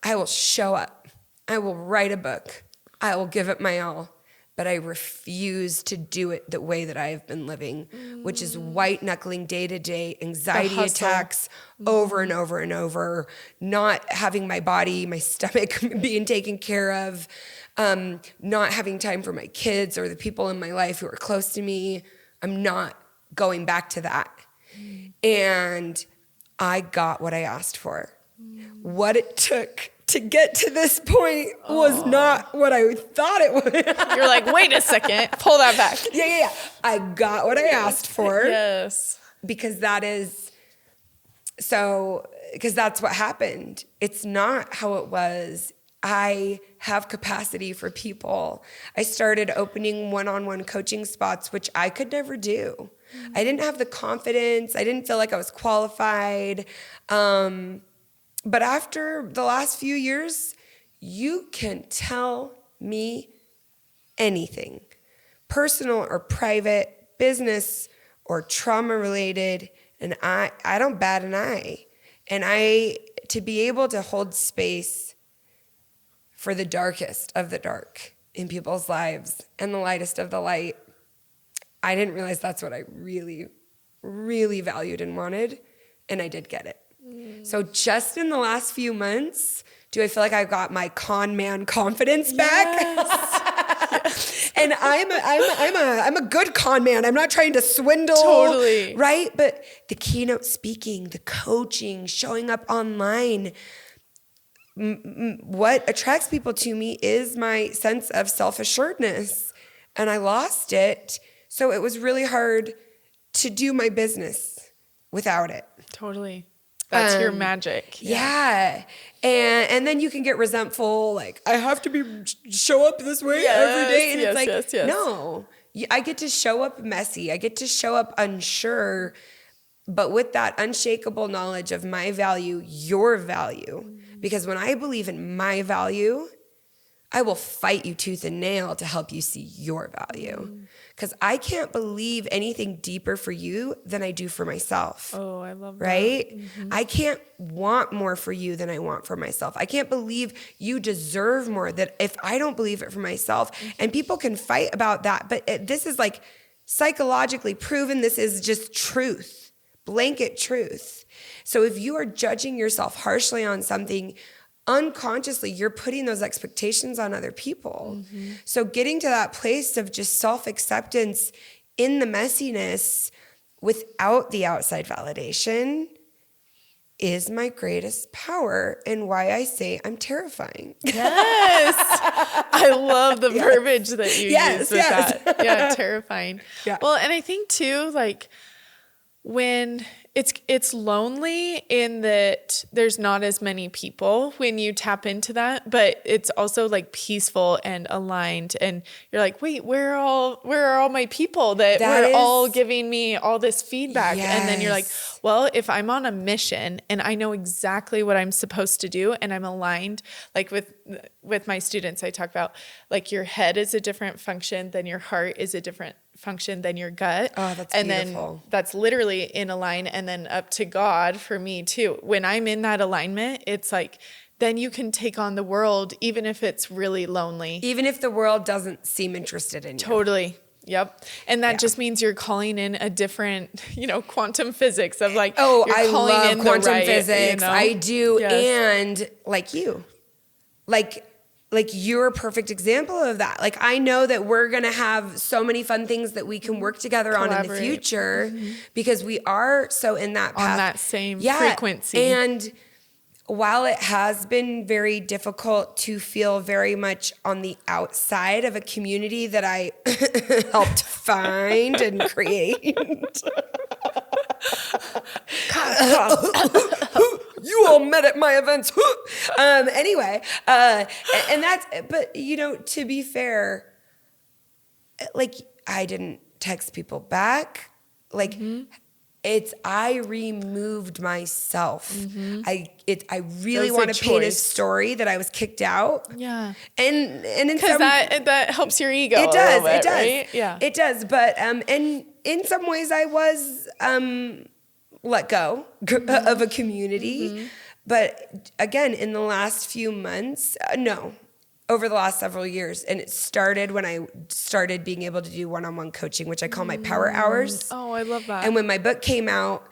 I will show up. I will write a book. I will give it my all. But I refuse to do it the way that I have been living, which is white knuckling day to day, anxiety attacks over and over and over, not having my body, my stomach being taken care of, not having time for my kids or the people in my life who are close to me. I'm not going back to that. And I got what I asked for. What it took to get to this point was not what I thought it would. You're like, wait a second, pull that back. Yeah. I got what I asked for. Yes. Because that's what happened. It's not how it was. I have capacity for people. I started opening one-on-one coaching spots, which I could never do. I didn't have the confidence. I didn't feel like I was qualified. But after the last few years, you can tell me anything, personal or private, business or trauma-related, and I don't bat an eye. And to be able to hold space for the darkest of the dark in people's lives and the lightest of the light, I didn't realize that's what I really, really valued and wanted, and I did get it. So just in the last few months, do I feel like I've got my con man confidence back? Yes. And I'm a good con man. I'm not trying to swindle. Totally. Right? But the keynote speaking, the coaching, showing up online, what attracts people to me is my sense of self-assuredness. And I lost it. So it was really hard to do my business without it. Totally. That's your magic. Yeah. And then you can get resentful, like, I have to show up this way every day. And it's like, no, I get to show up messy. I get to show up unsure, but with that unshakable knowledge of my value, your value. Because when I believe in my value, I will fight you tooth and nail to help you see your value. Because I can't believe anything deeper for you than I do for myself. Oh, I love that. Right? I can't want more for you than I want for myself. I can't believe you deserve more that if I don't believe it for myself. And people can fight about that, but this is like psychologically proven. This is just truth, blanket truth. So if you are judging yourself harshly on something, unconsciously, you're putting those expectations on other people. So getting to that place of just self-acceptance in the messiness without the outside validation is my greatest power and why I say I'm terrifying. Yes. I love the verbiage that you use with that. Yeah, terrifying. Yeah. Well, and I think too, like when it's lonely in that there's not as many people when you tap into that, but it's also like peaceful and aligned. And you're like, wait, where are all my people that were all giving me all this feedback? Yes. And then you're like, well, if I'm on a mission and I know exactly what I'm supposed to do and I'm aligned, like with my students, I talk about like your head is a different function than your heart is a different function than your gut. Oh, that's and beautiful. Then that's literally in align, and then up to God for me too. When I'm in that alignment, it's like then you can take on the world, even if it's really lonely. Even if the world doesn't seem interested in you. Totally. Yep. And that just means you're calling in a different, quantum physics of like, oh, you're I calling love in quantum the right, physics. I do. Yes. And like you, like you're a perfect example of that. Like, I know that we're going to have so many fun things that we can work together on in the future because we are so in that path. On that same frequency. And while it has been very difficult to feel very much on the outside of a community that I helped find and create. You all met at my events. Anyway, and that's, but to be fair, like, I didn't text people back. Like, I removed myself. I really want to paint a story that I was kicked out. Yeah. And because that helps your ego. It does. Bit, it does. Right? Yeah. It does. But and in some ways I was let go of a community. But again, in the last few months, over the last several years. And it started when I started being able to do one-on-one coaching, which I call my power hours. Oh, I love that. And when my book came out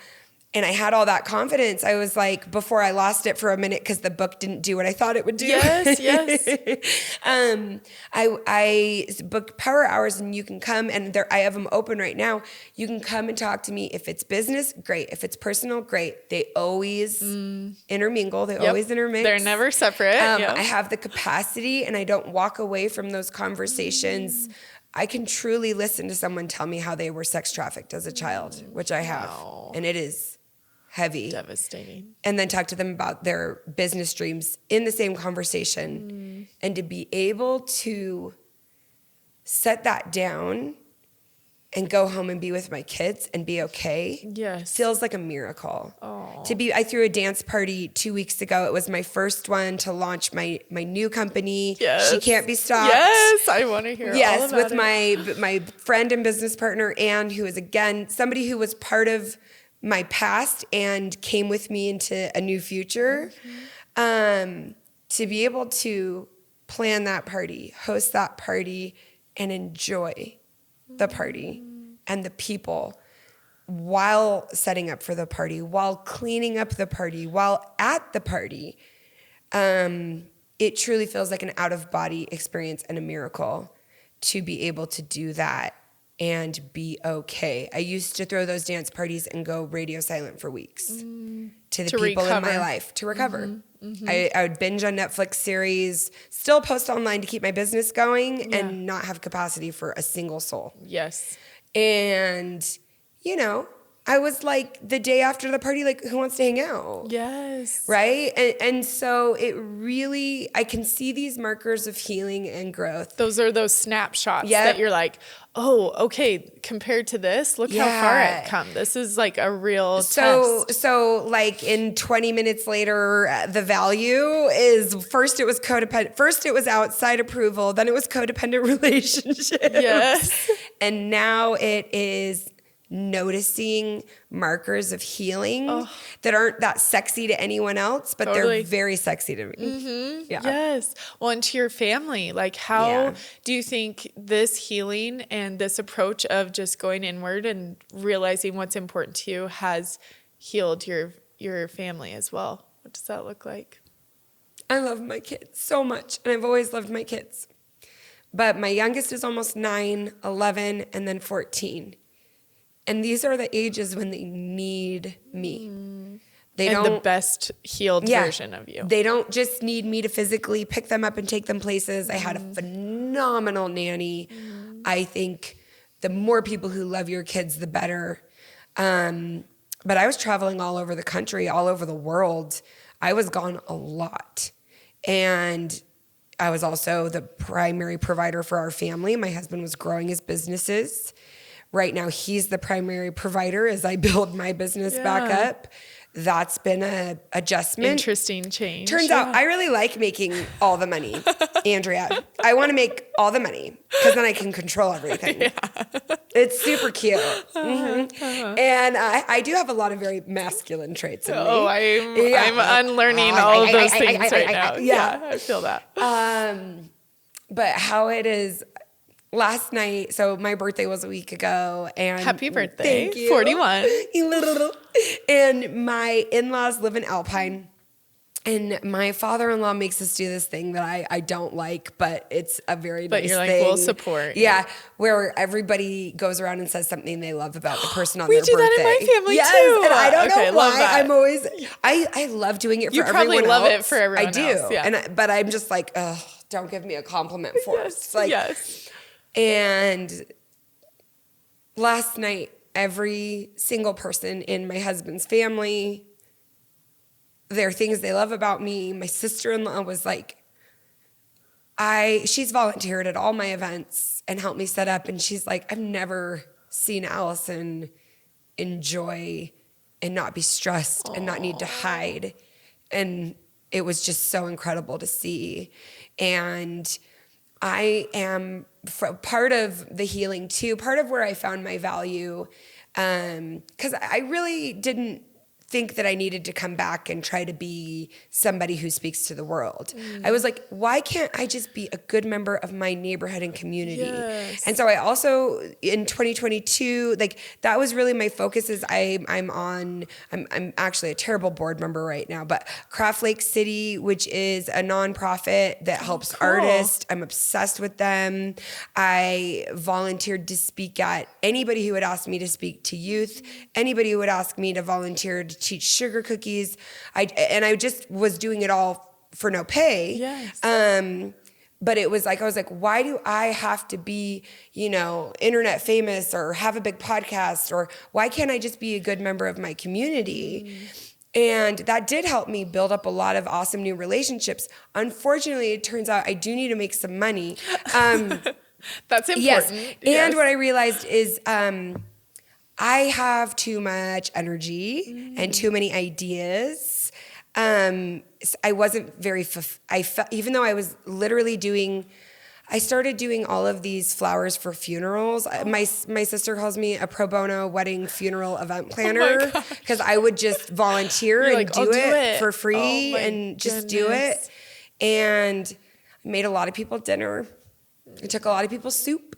and I had all that confidence, I was like, before I lost it for a minute because the book didn't do what I thought it would do. Yes. I booked power hours and you can come, and I have them open right now. You can come and talk to me. If it's business, great. If it's personal, great. They always intermingle. They always intermix. They're never separate. I have the capacity and I don't walk away from those conversations. I can truly listen to someone tell me how they were sex trafficked as a child, which I have. Wow. And it is heavy. Devastating. And then talk to them about their business dreams in the same conversation. And to be able to set that down and go home and be with my kids and be okay. Yes. Feels like a miracle. Oh. I threw a dance party 2 weeks ago. It was my first one to launch my new company. Yes. She Can't Be Stopped. Yes, I want to hear all about with it. my friend and business partner, Anne, who is, again, somebody who was part of my past and came with me into a new future. To be able to plan that party, host that party, and enjoy the party and the people while setting up for the party, while cleaning up the party, while at the party. It truly feels like an out-of-body experience and a miracle to be able to do that and be okay. I used to throw those dance parties and go radio silent for weeks to the people in my life to recover. I would binge on Netflix series, still post online to keep my business going, and not have capacity for a single soul. Yes. And, I was like, the day after the party, like, who wants to hang out? Yes. Right? And so it really, I can see these markers of healing and growth. Those are those snapshots that you're like, oh, okay, compared to this, look how far I've come. This is like a real test. So like in 20 minutes later, the value is first it was codependent. First it was outside approval. Then it was codependent relationships. Yes. And now it is noticing markers of healing that aren't that sexy to anyone else, but they're very sexy to me. Yeah. Yes. Well, and to your family, like how do you think this healing and this approach of just going inward and realizing what's important to you has healed your family as well? What does that look like? I love my kids so much, and I've always loved my kids. But my youngest is almost 9, 11, and then 14. And these are the ages when they need me. They don't, the best healed version of you. They don't just need me to physically pick them up and take them places. I had a phenomenal nanny. I think the more people who love your kids, the better. But I was traveling all over the country, all over the world. I was gone a lot. And I was also the primary provider for our family. My husband was growing his businesses. Right now, he's the primary provider as I build my business back up. that's been a adjustment. Interesting change. Turns out I really like making all the money, Andrea. I want to make all the money because then I can control everything. It's super cute. And I do have a lot of very masculine traits in me. Oh, I'm unlearning all of those things right now. Yeah, I feel that. But how it is last night, so my birthday was a week ago, and happy birthday. Thank you. 41. And my in-laws live in Alpine. And my father-in-law makes us do this thing that I don't like, but it's a very nice thing. But you're like, we'll support. Yeah, where everybody goes around and says something they love about the person on their birthday. We do that in my family yes, too. And I don't know why. I'm always, I love doing it for everyone else. You probably love it for everyone else. I do. Yeah. But I'm just like, ugh, don't give me a compliment for it. It's like, yes. And last night, every single person in my husband's family, there are things they love about me. My sister-in-law was like, she's volunteered at all my events and helped me set up. And she's like, I've never seen Alison enjoy and not be stressed and not need to hide. And it was just so incredible to see. And I am part of the healing too, part of where I found my value, because I really didn't think that I needed to come back and try to be somebody who speaks to the world. I was like, why can't I just be a good member of my neighborhood and community? Yes. And so I also, in 2022, like that was really my focus is I'm actually a terrible board member right now, but Craft Lake City, which is a nonprofit that helps artists. I'm obsessed with them. I volunteered to speak at anybody who would ask me to speak to youth, anybody who would ask me to volunteer to teach sugar cookies. I just was doing it all for no pay. Yes. But it was like, I was like, why do I have to be, internet famous or have a big podcast, or why can't I just be a good member of my community? And that did help me build up a lot of awesome new relationships. Unfortunately, it turns out I do need to make some money. That's important. Yes. Yes. And what I realized is, I have too much energy and too many ideas. I wasn't very, even though I was literally I started doing all of these flowers for funerals. My sister calls me a pro bono wedding funeral event planner because I would just volunteer and do it for free and just do it. And I made a lot of people dinner. I took a lot of people soup.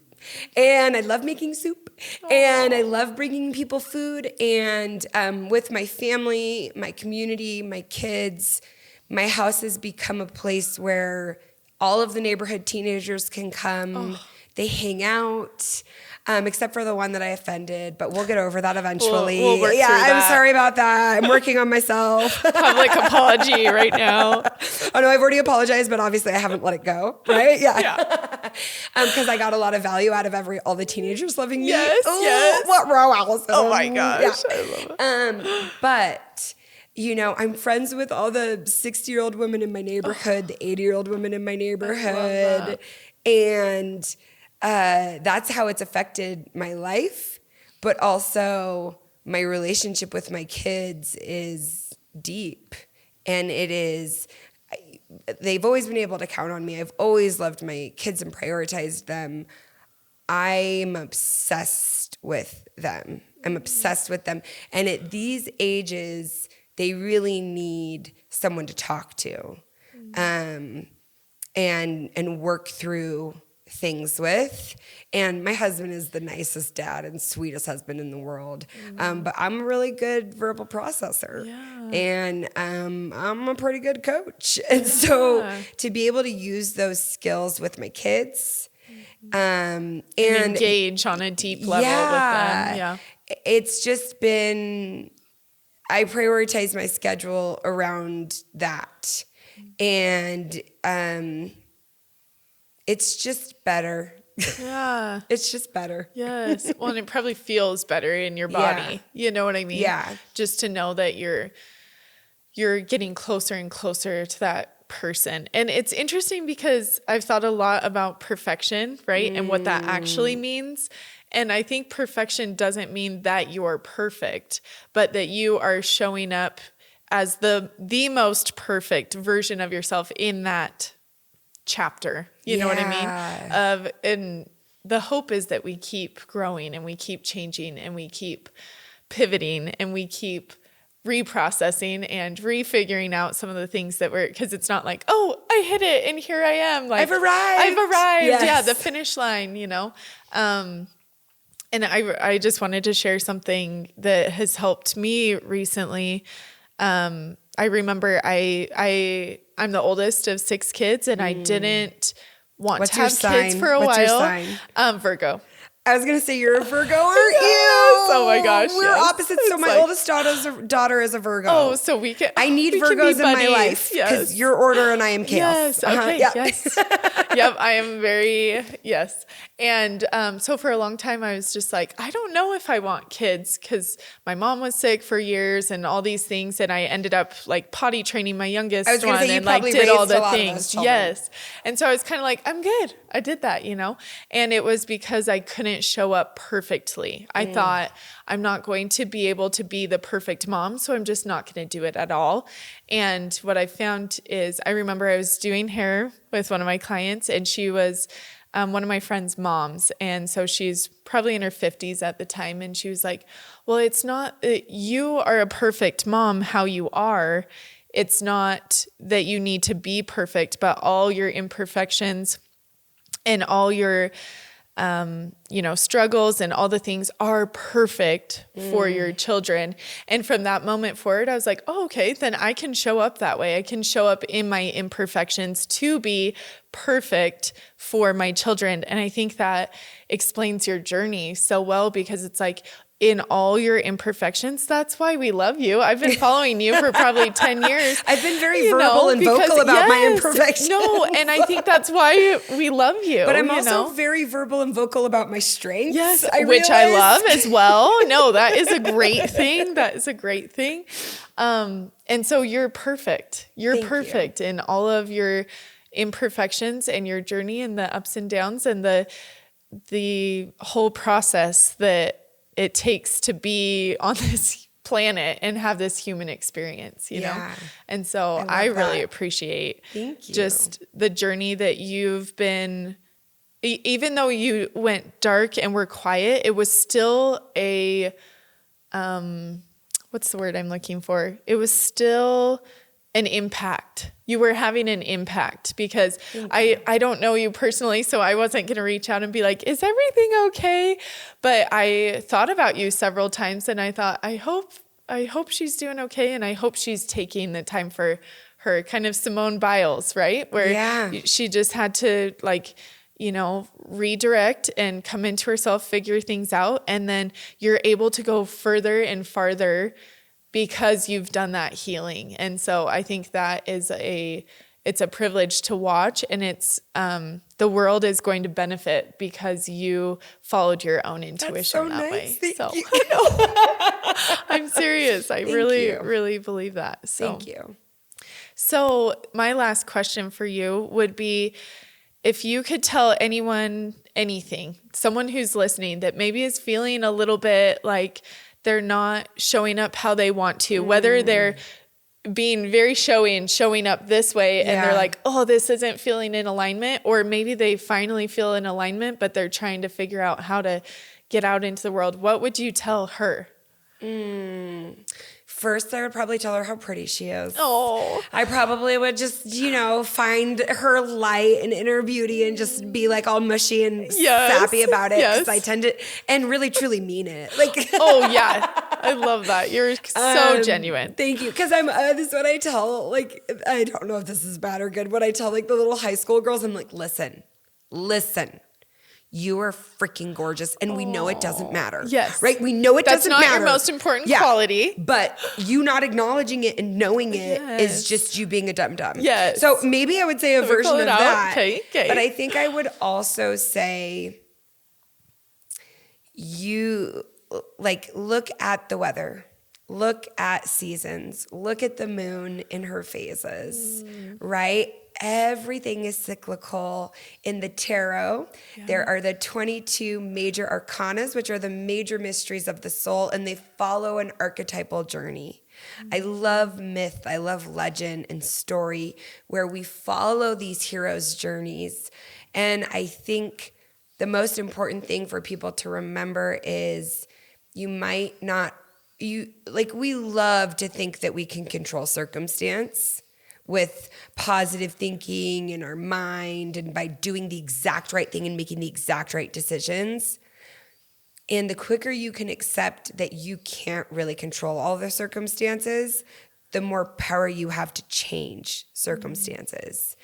And I love making soup, and I love bringing people food. And with my family, my community, my kids, my house has become a place where all of the neighborhood teenagers can come. They hang out, except for the one that I offended, but we'll get over that eventually. We'll work through that. I'm sorry about that. I'm working on myself. Public apology right now. Oh no, I've already apologized, but obviously I haven't let it go, right? Yeah. Because I got a lot of value out of all the teenagers loving me. Yes, yes. What row, Allison? Oh my gosh, Yeah. I love it. But I'm friends with all the 60-year-old women in my neighborhood, the 80-year-old women in my neighborhood, and that's how it's affected my life, but also my relationship with my kids is deep, and they've always been able to count on me. I've always loved my kids and prioritized them. I'm obsessed with them. And at these ages, they really need someone to talk to, and work through things with. And my husband is the nicest dad and sweetest husband in the world. But I'm a really good verbal processor. Yeah. And I'm a pretty good coach. And so to be able to use those skills with my kids and engage on a deep level with them. Yeah. It's just been, I prioritize my schedule around that. And it's just better. Yeah. It's just better. Yes. Well, and it probably feels better in your body. Yeah. You know what I mean? Yeah. Just to know that you're getting closer and closer to that person. And it's interesting because I've thought a lot about perfection, right? And what that actually means. And I think perfection doesn't mean that you're perfect, but that you are showing up as the most perfect version of yourself in that chapter. You know what I mean? And the hope is that we keep growing and we keep changing and we keep pivoting and we keep reprocessing and refiguring out some of the things that because it's not like, oh, I hit it and here I am. Like, I've arrived. Yes. Yeah, the finish line, And I just wanted to share something that has helped me recently. I remember I'm the oldest of 6 kids, and I didn't want to have kids for a while. What's your sign? Virgo. I was going to say you're a Virgo, aren't you? Oh my gosh. We're opposites. So my oldest daughter is a Virgo. Oh, so we can. I need Virgos in my life because you're order and I am chaos. Yes. Okay. Yes. Yep. I am very, yes. And so for a long time, I was just like, I don't know if I want kids because my mom was sick for years and all these things. And I ended up like potty training my youngest one and like did all the things. Yes. And so I was kind of like, I'm good. I did that, and it was because I couldn't show up perfectly. I thought I'm not going to be able to be the perfect mom, so I'm just not going to do it at all. And what I found is I remember I was doing hair with one of my clients, and she was one of my friend's moms. And so she's probably in her 50s at the time. And she was like, well, it's not, you are a perfect mom how you are. It's not that you need to be perfect, but all your imperfections and all your, struggles and all the things are perfect for your children. And from that moment forward, I was like, oh, okay, then I can show up that way. I can show up in my imperfections to be perfect for my children. And I think that explains your journey so well because it's like, in all your imperfections, that's why we love you. I've been following you for probably 10 years. I've been very verbal and vocal about my imperfections. No, and I think that's why we love you. But I'm also very verbal and vocal about my strengths. Yes, which I love as well. No, that is a great thing. That is a great thing. And so you're perfect. You're perfect in all of your imperfections and your journey and the ups and downs and the whole process that it takes to be on this planet and have this human experience, know? And so I really appreciate just the journey that you've been, even though you went dark and were quiet, it was still a, what's the word I'm looking for? It was still an impact. You were having an impact because I don't know you personally, so I wasn't going to reach out and be like, is everything okay? But I thought about you several times and I thought, I hope she's doing okay. And I hope she's taking the time for her, kind of Simone Biles, right? Where she just had to redirect and come into herself, figure things out. And then you're able to go further and farther because you've done that healing. And so I think that is it's a privilege to watch, and it's the world is going to benefit because you followed your own intuition that way. So I'm serious. I really believe that. So thank you. So my last question for you would be, if you could tell anyone anything, someone who's listening that maybe is feeling a little bit like they're not showing up how they want to, whether they're being very showy and showing up this way and they're like, oh, this isn't feeling in alignment, or maybe they finally feel in alignment, but they're trying to figure out how to get out into the world. What would you tell her? First, I would probably tell her how pretty she is. Oh, I probably would just, find her light and inner beauty and just be like all mushy and sappy about it. Because I tend to, and really truly mean it. Oh yeah, I love that. You're so genuine. Thank you. Because this is what I tell, I don't know if this is bad or good. What I tell the little high school girls, I'm like, listen. You are freaking gorgeous, and we know it doesn't matter. Yes. Right? We know it doesn't matter. That's not your most important quality. But you not acknowledging it and knowing it is just you being a dum-dum. Yes. So maybe I would say a version of that. Okay. But I think I would also say you, look at the weather. Look at seasons. Look at the moon in her phases, right? everything is cyclical. In the tarot, there are the 22 major arcanas, which are the major mysteries of the soul, and they follow an archetypal journey. I love myth, I love legend and story, where we follow these heroes' journeys. And I think the most important thing for people to remember is we love to think that we can control circumstance with positive thinking in our mind and by doing the exact right thing and making the exact right decisions. And the quicker you can accept that you can't really control all the circumstances, the more power you have to change circumstances.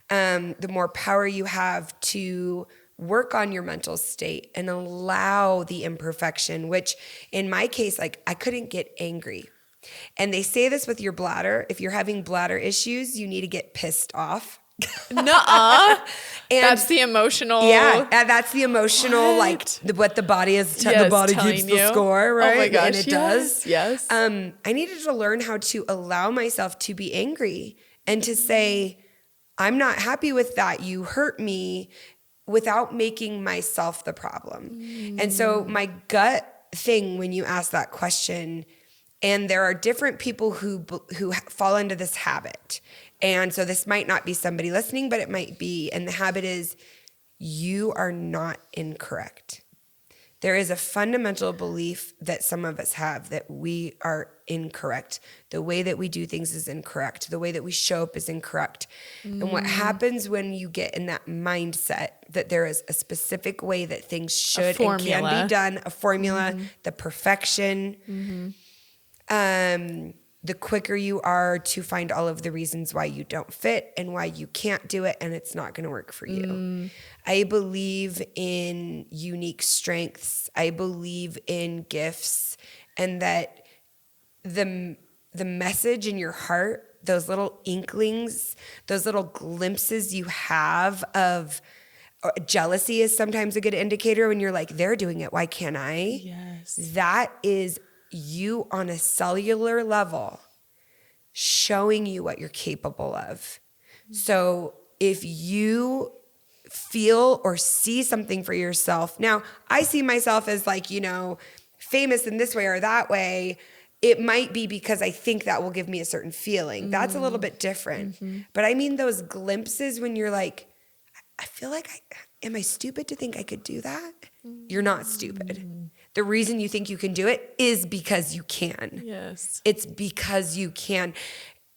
The more power you have to work on your mental state and allow the imperfection, which in my case, like I couldn't get angry. And they say this with your bladder. If you're having bladder issues, you need to get pissed off. Nuh-uh. That's the emotional. Yeah, that's the emotional, what the body is. The body keeps the score, right? Oh my gosh, and it does. Yes. I needed to learn how to allow myself to be angry and to say, I'm not happy with that. You hurt me, without making myself the problem. And so my gut thing when you ask that question, and there are different people who fall into this habit. And so this might not be somebody listening, but it might be. And the habit is, you are not incorrect. There is a fundamental belief that some of us have that we are incorrect. The way that we do things is incorrect. The way that we show up is incorrect. And what happens when you get in that mindset that there is a specific way that things should and can be done, a formula, the perfection, the quicker you are to find all of the reasons why you don't fit and why you can't do it and it's not going to work for you. I believe in unique strengths. I believe in gifts, and that the message in your heart, those little inklings, those little glimpses you have of jealousy is sometimes a good indicator when you're like, they're doing it, why can't I? Yes. That is you on a cellular level showing you what you're capable of. So if you feel or see something for yourself, now I see myself as famous in this way or that way. It might be because I think that will give me a certain feeling. That's a little bit different. But I mean those glimpses when you're like, I feel like, am I stupid to think I could do that? You're not stupid. The reason you think you can do it is because you can. Yes. It's because you can.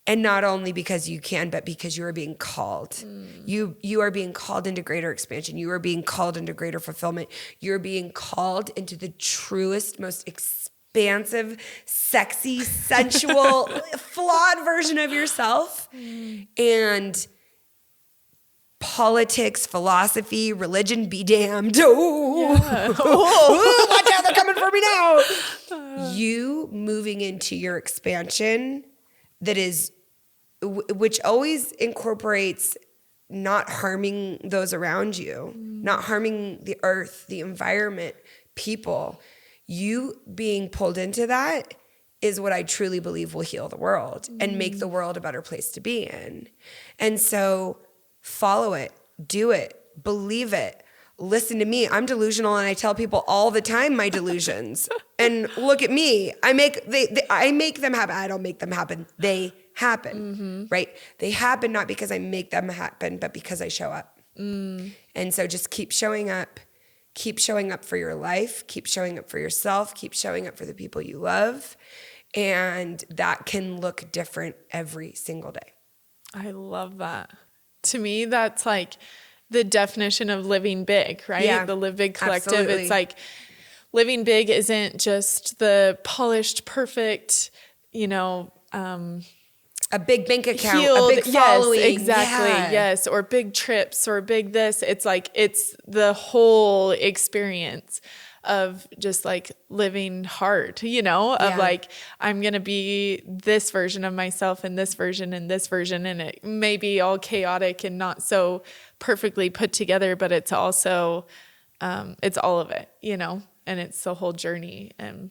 And not only because you can, but because you are being called. You are being called into greater expansion. You are being called into greater fulfillment. You're being called into the truest, most expansive, sexy, sensual, flawed version of yourself. And politics, philosophy, religion, be damned. Oh, watch out, they're coming for me now. You moving into your expansion that is, which always incorporates not harming those around you, not harming the earth, the environment, people. You being pulled into that is what I truly believe will heal the world and make the world a better place to be in. And so follow it, do it, believe it. Listen to me. I'm delusional, and I tell people all the time my delusions. And look at me. I make them happen. I don't make them happen. They happen, right? They happen not because I make them happen, but because I show up. And so just keep showing up. Keep showing up for your life. Keep showing up for yourself. Keep showing up for the people you love. And that can look different every single day. I love that. To me, that's like the definition of living big, right? Yeah, the Live Big Collective. absolutely. It's like living big isn't just the polished, perfect, A big bank account, healed, a big following. yes, exactly, Yeah. yes, or big trips or big this. It's like it's the whole experience of just like living hard, of like, I'm going to be this version of myself and this version and this version. And it may be all chaotic and not so perfectly put together, but it's also, it's all of it, and it's the whole journey. And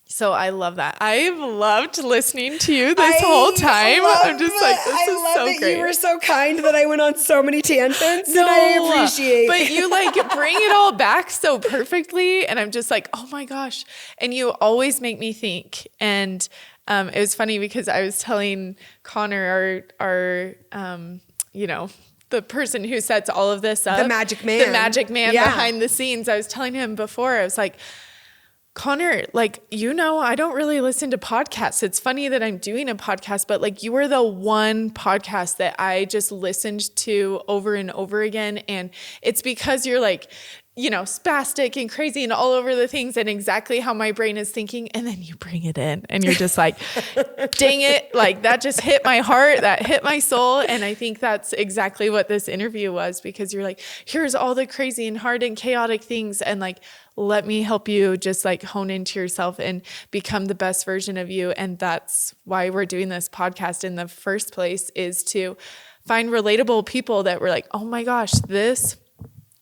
So I love that. I've loved listening to you this whole time. I'm just like, this is so that great. You were so kind that I went on so many tangents. And I appreciate. But you like bring it all back so perfectly, and I'm just like, oh my gosh. And you always make me think. And it was funny because I was telling Connor, our the person who sets all of this up, the magic man behind the scenes. I was telling him before, I was like, Connor, like, I don't really listen to podcasts. It's funny that I'm doing a podcast, but like, you were the one podcast that I just listened to over and over again. And it's because you're like, spastic and crazy and all over the things and exactly how my brain is thinking. And then you bring it in and you're just like, dang it. Like, that just hit my heart. That hit my soul. And I think that's exactly what this interview was, because you're like, here's all the crazy and hard and chaotic things. And like, let me help you just like hone into yourself and become the best version of you. And that's why we're doing this podcast in the first place, is to find relatable people that were like, oh my gosh, this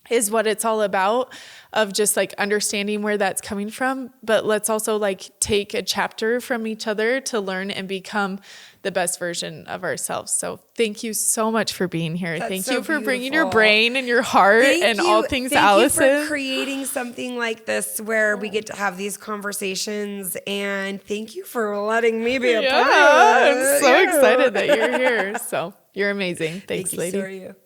is what it's all about, of just like understanding where that's coming from. But let's also like take a chapter from each other to learn and become the best version of ourselves. So thank you so much for being here. Thank you for bringing your brain and your heart and all things Allison. Thank you for creating something like this where we get to have these conversations, and thank you for letting me be a part of it. I'm so excited that you're here. So you're amazing. Thanks, lady. So are you.